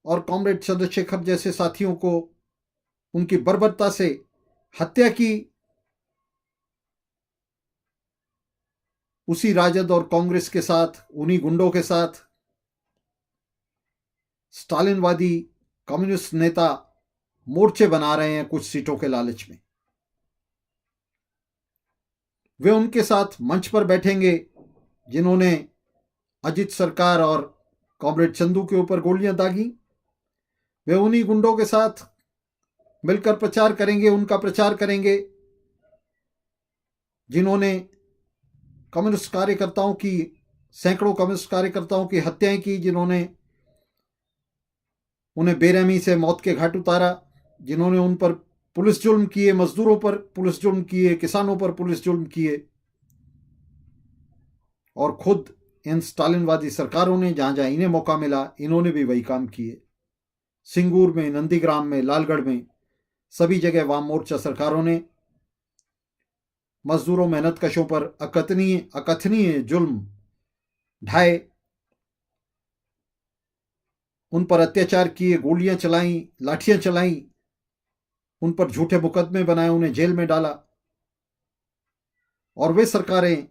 और कॉमरेड चंद्रशेखर जैसे साथियों को उनकी बर्बरता से हत्या की, उसी राजद और कांग्रेस के साथ, उन्हीं गुंडों के साथ स्टालिनवादी कम्युनिस्ट नेता मोर्चे बना रहे हैं कुछ सीटों के लालच में। वे उनके साथ मंच पर बैठेंगे जिन्होंने अजीत सरकार और कॉमरेड चंदू के ऊपर गोलियां दागी। वे उन्हीं गुंडों के साथ मिलकर प्रचार करेंगे, उनका प्रचार करेंगे जिन्होंने कम्युनिस्ट कार्यकर्ताओं की, सैकड़ों कम्युनिस्ट कार्यकर्ताओं की हत्याएं की, जिन्होंने उन्हें बेरहमी से मौत के घाट उतारा, जिन्होंने उन पर पुलिस जुल्म किए, मजदूरों पर पुलिस जुल्म किए, किसानों पर पुलिस जुल्म किए, और खुद इन स्टालिनवादी सरकारों ने जहां जहां इन्हें मौका मिला इन्होंने भी वही काम किए। सिंगूर में, नंदीग्राम में, लालगढ़ में, सभी जगह वाम मोर्चा सरकारों ने मजदूरों, मेहनतकशों पर अकथनीय जुल्म ढाए, उन पर अत्याचार किए, गोलियां चलाई, लाठियां चलाई, उन पर झूठे मुकदमे बनाए, उन्हें जेल में डाला। और वे सरकारें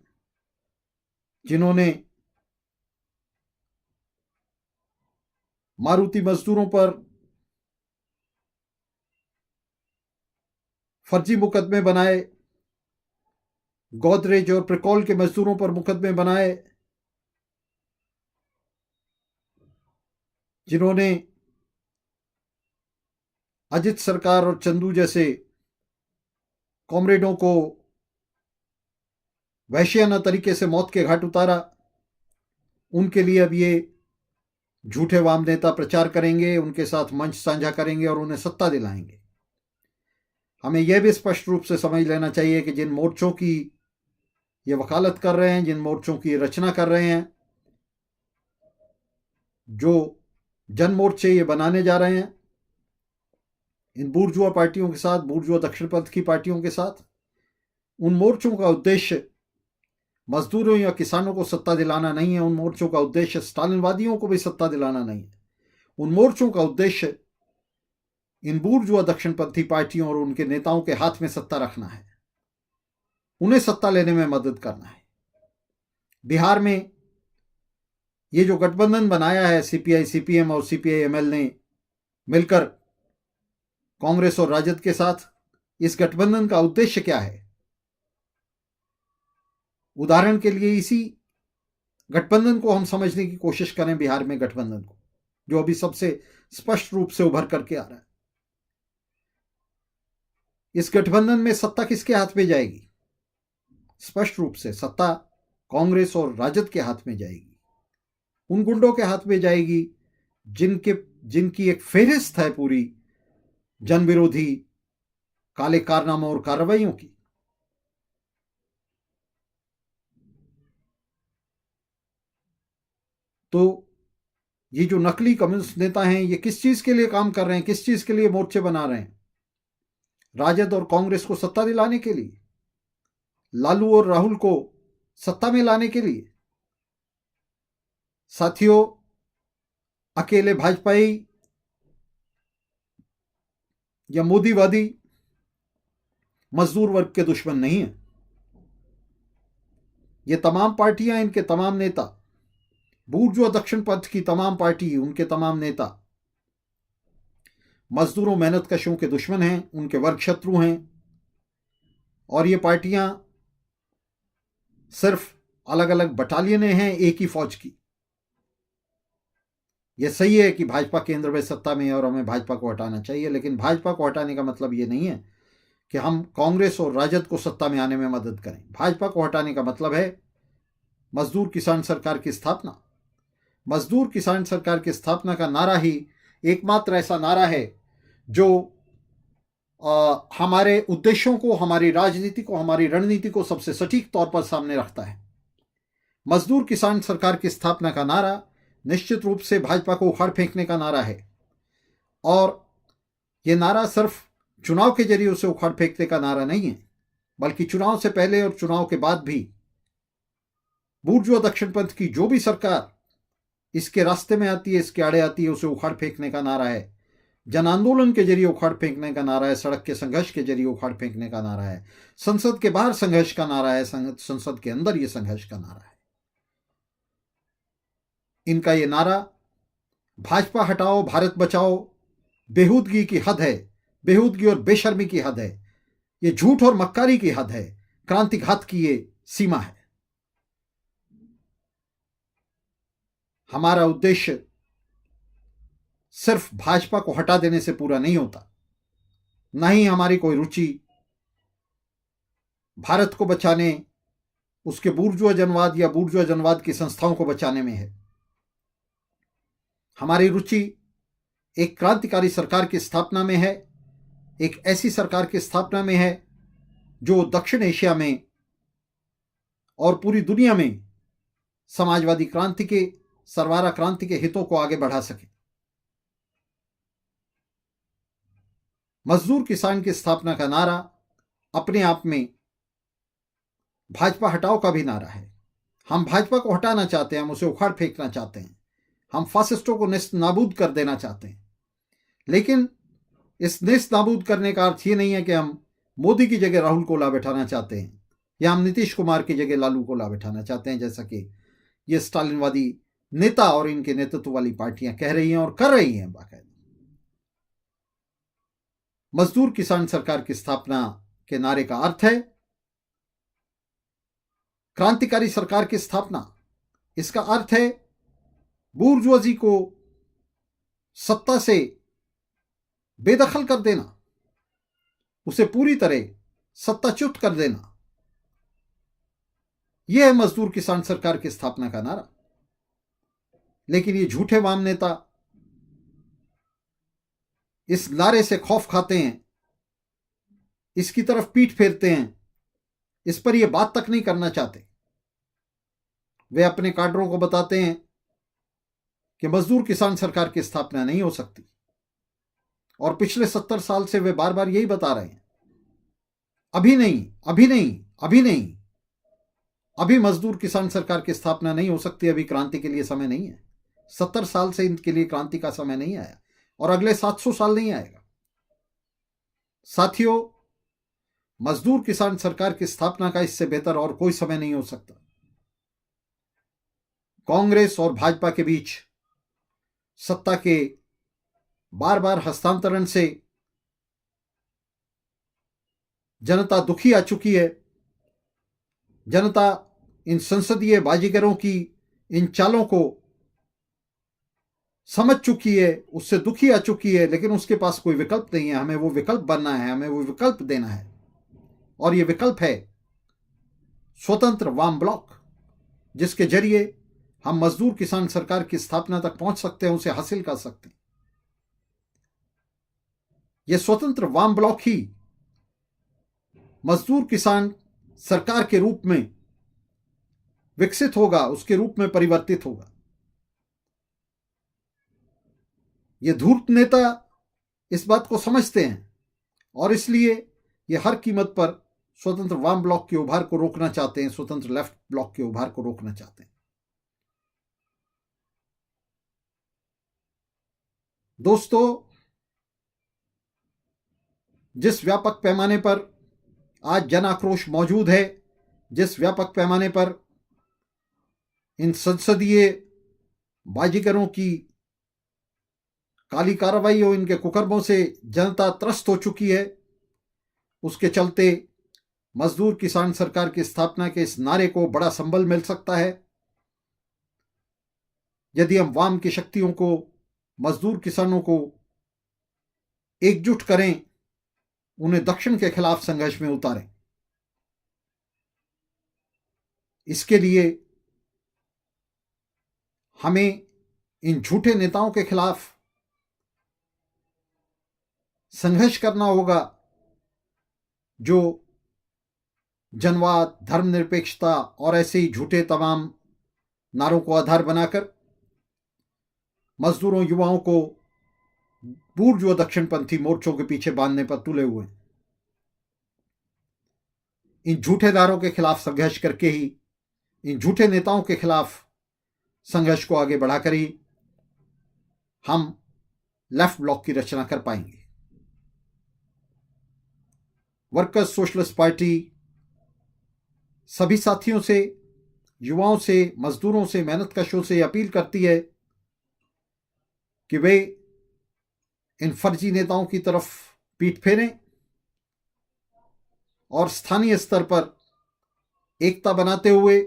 जिन्होंने मारुति मजदूरों पर फर्जी मुकदमे बनाए, गोदरेज और प्रिकॉल के मजदूरों पर मुकदमे बनाए, जिन्होंने अजित सरकार और चंदू जैसे कॉमरेडों को वहशियाना तरीके से मौत के घाट उतारा, उनके लिए अब ये झूठे वाम नेता प्रचार करेंगे, उनके साथ मंच साझा करेंगे और उन्हें सत्ता दिलाएंगे। हमें यह भी स्पष्ट रूप से समझ लेना चाहिए कि जिन मोर्चों की ये वकालत कर रहे हैं, जिन मोर्चों की रचना कर रहे हैं, जो जन मोर्चे ये बनाने जा रहे हैं इन बूर्जुआ पार्टियों के साथ, बूर्जुआ दक्षिणपंथ की पार्टियों के साथ, उन मोर्चों का उद्देश्य मजदूरों या किसानों को सत्ता दिलाना नहीं है। उन मोर्चों का उद्देश्य स्टालिनवादियों को भी सत्ता दिलाना नहीं है। उन मोर्चों का उद्देश्य इन बूर्जुआ दक्षिणपंथी पार्टियों और उनके नेताओं के हाथ में सत्ता रखना है, उन्हें सत्ता लेने में मदद करना है। बिहार में ये जो गठबंधन बनाया है सीपीआई सीपीएम और सीपीआई एमएल ने मिलकर कांग्रेस और राजद के साथ, इस गठबंधन का उद्देश्य क्या है? उदाहरण के लिए इसी गठबंधन को हम समझने की कोशिश करें, बिहार में गठबंधन को, जो अभी सबसे स्पष्ट रूप से उभर करके आ रहा है। इस गठबंधन में सत्ता किसके हाथ में जाएगी? स्पष्ट रूप से सत्ता कांग्रेस और राजद के हाथ में जाएगी, उन गुंडों के हाथ में जाएगी जिनकी एक फेहरिस्त है पूरी जन विरोधी काले कारनामों और कार्रवाइयों की। तो ये जो नकली कम्युनिस्ट नेता हैं, ये किस चीज के लिए काम कर रहे हैं, किस चीज के लिए मोर्चे बना रहे हैं? राजद और कांग्रेस को सत्ता दिलाने के लिए, लालू और राहुल को सत्ता में लाने के लिए। साथियों, अकेले भाजपाई या मोदीवादी मजदूर वर्ग के दुश्मन नहीं है। ये तमाम पार्टियां, इनके तमाम नेता, बूर्जुआ दक्षिण पथ की तमाम पार्टी, उनके तमाम नेता मजदूरों मेहनतकशों के दुश्मन हैं, उनके वर्ग शत्रु हैं। और ये पार्टियां सिर्फ अलग अलग बटालियनें हैं एक ही फौज की। यह सही है कि भाजपा केंद्र में सत्ता में है और हमें भाजपा को हटाना चाहिए, लेकिन भाजपा को हटाने का मतलब ये नहीं है कि हम कांग्रेस और राजद को सत्ता में आने में मदद करें। भाजपा को हटाने का मतलब है मजदूर किसान सरकार की स्थापना। मजदूर किसान सरकार की स्थापना का नारा ही एकमात्र ऐसा नारा है जो हमारे उद्देश्यों को, हमारी राजनीति को, हमारी रणनीति को सबसे सटीक तौर पर सामने रखता है। मजदूर किसान सरकार की स्थापना का नारा निश्चित रूप से भाजपा को उखाड़ फेंकने का नारा है, और यह नारा सिर्फ चुनाव के जरिए उसे उखाड़ फेंकने का नारा नहीं है, बल्कि चुनाव से पहले और चुनाव के बाद भी बूर्जुआ दक्षिणपंथ की जो भी सरकार इसके रास्ते में आती है, इसके आड़े आती है, उसे उखाड़ फेंकने का नारा है। जन आंदोलन के जरिए उखाड़ फेंकने का नारा है, सड़क के संघर्ष के जरिए उखाड़ फेंकने का नारा है, संसद के बाहर संघर्ष का नारा है, संसद के अंदर यह संघर्ष का नारा है। इनका यह नारा भाजपा हटाओ भारत बचाओ बेहूदगी की हद है, बेहूदगी और बेशर्मी की हद है, यह झूठ और मक्कारी की हद है, क्रांतिघात की ये सीमा है। हमारा उद्देश्य सिर्फ भाजपा को हटा देने से पूरा नहीं होता, न ही हमारी कोई रुचि भारत को बचाने, उसके बूर्जुआ जनवाद या बूर्जुआ जनवाद की संस्थाओं को बचाने में है। हमारी रुचि एक क्रांतिकारी सरकार की स्थापना में है, एक ऐसी सरकार की स्थापना में है जो दक्षिण एशिया में और पूरी दुनिया में समाजवादी क्रांति के, सरवारा क्रांति के हितों को आगे बढ़ा सके। मजदूर किसान की स्थापना का नारा अपने आप में भाजपा हटाओ का भी नारा है। हम भाजपा को हटाना चाहते हैं, हम उसे उखाड़ फेंकना चाहते हैं, हम फासिस्टों को नेस्त नाबूद कर देना चाहते हैं। लेकिन इस नेस्त नाबूद करने का अर्थ ये नहीं है कि हम मोदी की जगह राहुल को ला बैठाना चाहते हैं, या हम नीतीश कुमार की जगह लालू को ला बैठाना चाहते हैं, जैसा कि ये स्टालिनवादी नेता और इनके नेतृत्व वाली पार्टियां कह रही हैं और कर रही हैं बाकायदा। मजदूर किसान सरकार की स्थापना के नारे का अर्थ है क्रांतिकारी सरकार की स्थापना। इसका अर्थ है बूर्जुआजी को सत्ता से बेदखल कर देना, उसे पूरी तरह सत्ताच्युत कर देना। यह है मजदूर किसान सरकार की स्थापना का नारा। लेकिन ये झूठे वाम नेता इस नारे से खौफ खाते हैं, इसकी तरफ पीठ फेरते हैं, इस पर यह बात तक नहीं करना चाहते। वे अपने काडरों को बताते हैं कि मजदूर किसान सरकार की स्थापना नहीं हो सकती, और पिछले 70 साल से वे बार बार यही बता रहे हैं, अभी नहीं, अभी नहीं, अभी नहीं, अभी मजदूर किसान सरकार की स्थापना नहीं हो सकती, अभी क्रांति के लिए समय नहीं है। 70 साल से इनके लिए क्रांति का समय नहीं आया, और अगले 700 साल नहीं आएगा। साथियों, मजदूर किसान सरकार की स्थापना का इससे बेहतर और कोई समय नहीं हो सकता। कांग्रेस और भाजपा के बीच सत्ता के बार बार हस्तांतरण से जनता दुखी आ चुकी है। जनता इन संसदीय बाजीगरों की इन चालों को समझ चुकी है, उससे दुखी आ चुकी है, लेकिन उसके पास कोई विकल्प नहीं है। हमें वो विकल्प बनना है, हमें वो विकल्प देना है, और ये विकल्प है स्वतंत्र वाम ब्लॉक, जिसके जरिए हम मजदूर किसान सरकार की स्थापना तक पहुंच सकते हैं, उसे हासिल कर सकते हैं। यह स्वतंत्र वाम ब्लॉक ही मजदूर किसान सरकार के रूप में विकसित होगा, उसके रूप में परिवर्तित होगा। ये धूर्त नेता इस बात को समझते हैं और इसलिए ये हर कीमत पर स्वतंत्र वाम ब्लॉक के उभार को रोकना चाहते हैं, स्वतंत्र लेफ्ट ब्लॉक के उभार को रोकना चाहते हैं। दोस्तों, जिस व्यापक पैमाने पर आज जन आक्रोश मौजूद है, जिस व्यापक पैमाने पर इन संसदीय बाजीगरों की काली कार्रवाई और इनके कुकर्मों से जनता त्रस्त हो चुकी है, उसके चलते मजदूर किसान सरकार की स्थापना के इस नारे को बड़ा संबल मिल सकता है यदि हम वाम की शक्तियों को, मजदूर किसानों को एकजुट करें, उन्हें दक्षिण के खिलाफ संघर्ष में उतारें। इसके लिए हमें इन झूठे नेताओं के खिलाफ संघर्ष करना होगा, जो जनवाद, धर्मनिरपेक्षता और ऐसे ही झूठे तमाम नारों को आधार बनाकर मजदूरों, युवाओं को बूर्जुआ दक्षिणपंथी मोर्चों के पीछे बांधने पर तुले हुए हैं। इन झूठे नारों के खिलाफ संघर्ष करके ही, इन झूठे नेताओं के खिलाफ संघर्ष को आगे बढ़ाकर ही हम लेफ्ट ब्लॉक की रचना कर पाएंगे। वर्कर्स सोशलिस्ट पार्टी सभी साथियों से, युवाओं से, मजदूरों से, मेहनतकशों से अपील करती है कि वे इन फर्जी नेताओं की तरफ पीठ फेरें और स्थानीय स्तर पर एकता बनाते हुए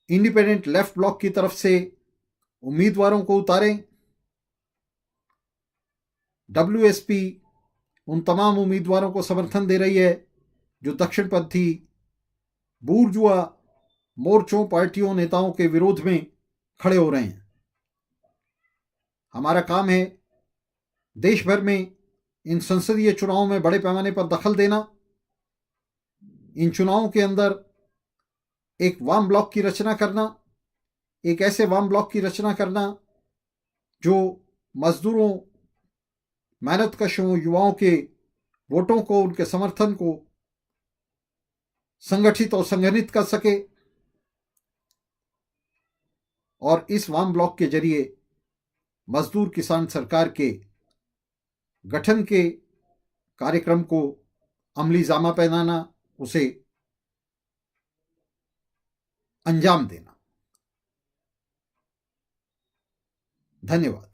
इंडिपेंडेंट लेफ्ट ब्लॉक की तरफ से उम्मीदवारों को उतारें। WSP उन तमाम उम्मीदवारों को समर्थन दे रही है जो दक्षिणपंथी बूर्जुआ मोर्चों, पार्टियों, नेताओं के विरोध में खड़े हो रहे हैं। हमारा काम है देश भर में इन संसदीय चुनावों में बड़े पैमाने पर दखल देना, इन चुनावों के अंदर एक वाम ब्लॉक की रचना करना, एक ऐसे वाम ब्लॉक की रचना करना जो मजदूरों, मेहनतकशों, युवाओं के वोटों को, उनके समर्थन को संगठित और संगठित कर सके, और इस वाम ब्लॉक के जरिए मजदूर किसान सरकार के गठन के कार्यक्रम को अमली जामा पहनाना, उसे अंजाम देना। धन्यवाद।